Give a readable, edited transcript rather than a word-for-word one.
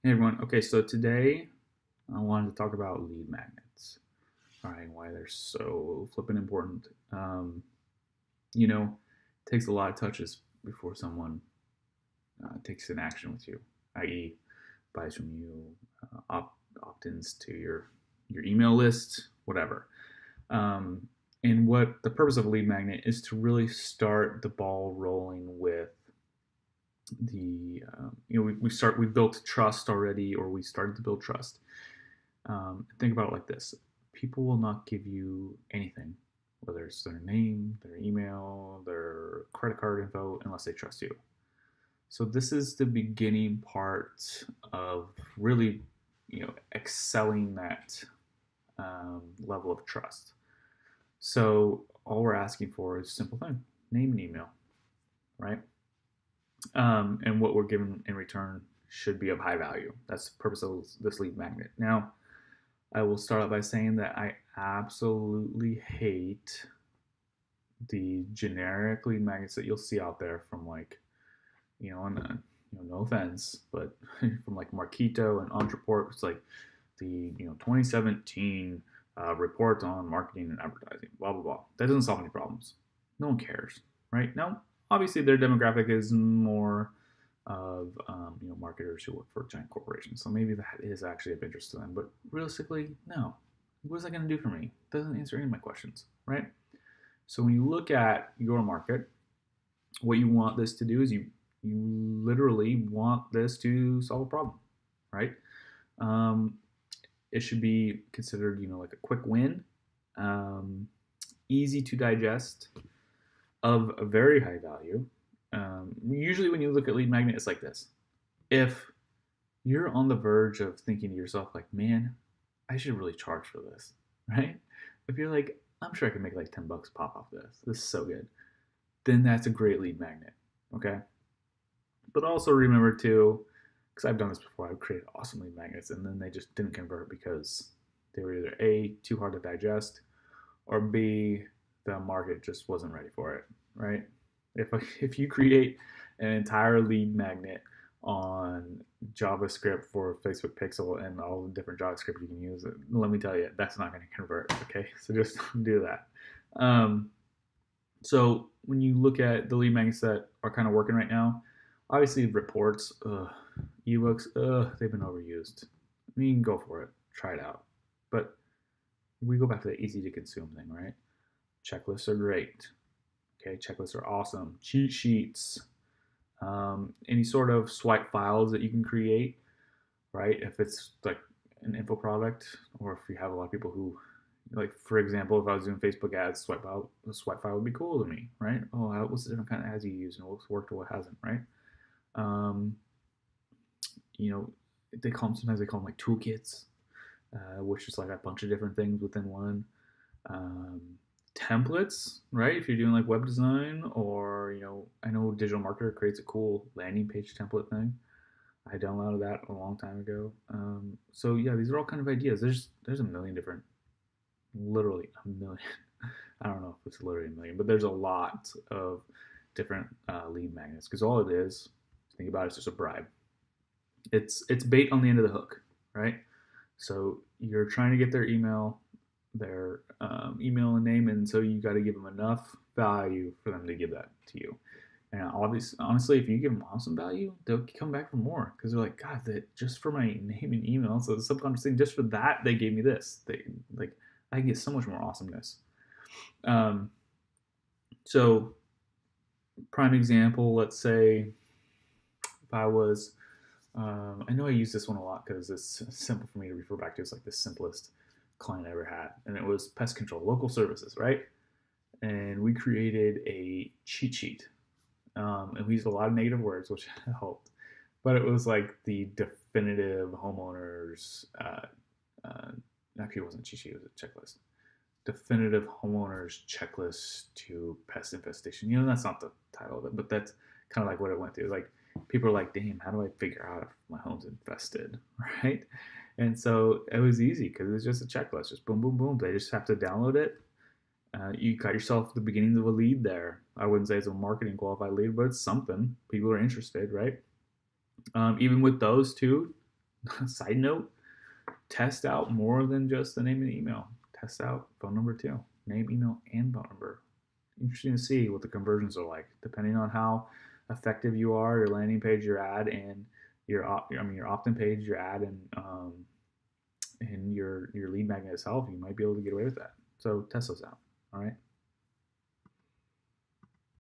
Hey everyone. Okay, so today I wanted to talk about lead magnets. All right, why they're so flippin' important. It takes a lot of touches before someone takes an action with you, i.e., buys from you, opt-ins to your email list, whatever. Um, and what the purpose of a lead magnet is to really start the ball rolling with we built trust already, or we started to build trust. Think about it like this: people will not give you anything, whether it's their name, their email, their credit card info, unless they trust you. So this is the beginning part of really, excelling that level of trust. So all we're asking for is a simple thing: name and email, right? And what we're given in return should be of high value. That's the purpose of this lead magnet. Now, I will start out by saying that I absolutely hate the generic lead magnets that you'll see out there from no offense, but from like Marketo and Entreport. It's like the 2017 report on marketing and advertising, blah blah blah. That doesn't solve any problems. No one cares, right? Now, obviously, their demographic is more of marketers who work for giant corporations, so maybe that is actually of interest to them. But realistically, no. What is that going to do for me? It doesn't answer any of my questions, right? So when you look at your market, what you want this to do is you literally want this to solve a problem, right? Um, it should be considered, like a quick win, um, easy to digest, of a very high value. Usually, when you look at lead magnet, it's like this: if you're on the verge of thinking to yourself, like, man, I should really charge for this, right? If you're like, I'm sure I can make like $10 pop off this. This is so good. Then that's a great lead magnet, okay? But also remember too, because I've done this before, I've created awesome lead magnets and then they just didn't convert because they were either A, too hard to digest, or B, the market just wasn't ready for it, right? If you create an entire lead magnet on JavaScript for Facebook Pixel and all the different JavaScript you can use, let me tell you, that's not going to convert. Okay, so just don't do that. Um, so when you look at the lead magnets that are kind of working right now, obviously reports, ebooks, they've been overused. I mean, go for it, try it out. But we go back to the easy to consume thing, right? Checklists are great. Okay, checklists are awesome. Cheat sheets, any sort of swipe files that you can create, right? If it's like an info product, or if you have a lot of people who, like, for example, if I was doing Facebook ads, swipe file would be cool to me, right? Oh, what's the different kind of ads you use and what's worked or what hasn't, right? Um, you know, sometimes they call them like toolkits, which is like a bunch of different things within one. Um, Templates, right? If you're doing like web design, or I know Digital Marketer creates a cool landing page template thing. I downloaded that a long time ago. So yeah, these are all kind of ideas. There's a million different, literally a million. I don't know if it's literally a million, but there's a lot of different lead magnets, because all it is, think about it, it's just a bribe. It's bait on the end of the hook, right? So you're trying to get their email and name, and so you got to give them enough value for them to give that to you. And obviously, honestly, if you give them awesome value, they'll come back for more, because they're like, God, that just for my name and email, so the subconscious thing, just for that, they gave me this. They like, I can get so much more awesomeness. Um, so prime example, let's say if I was, I know I use this one a lot because it's simple for me to refer back to. It's like the simplest client I ever had, and it was pest control, local services, right? And we created a cheat sheet, and we used a lot of negative words, which helped. But it was like the definitive homeowners. Uh, Actually, it wasn't a cheat sheet; it was a checklist. Definitive homeowners checklist to pest infestation. That's not the title of it, but that's kind of like what it went through. Like, people are like, damn, how do I figure out if my home's infested, right? And so it was easy because it's just a checklist, just boom, boom, boom. They just have to download it. You got yourself the beginnings of a lead there. I wouldn't say it's a marketing qualified lead, but it's something. People are interested, right? Even with those two, Side note, test out more than just the name and email. Test out phone number too. Name, email, and phone number. Interesting to see what the conversions are like, depending on how effective you are, your landing page, your ad, and your opt-in page, your ad, and your lead magnet itself. You might be able to get away with that. So test those out. All right.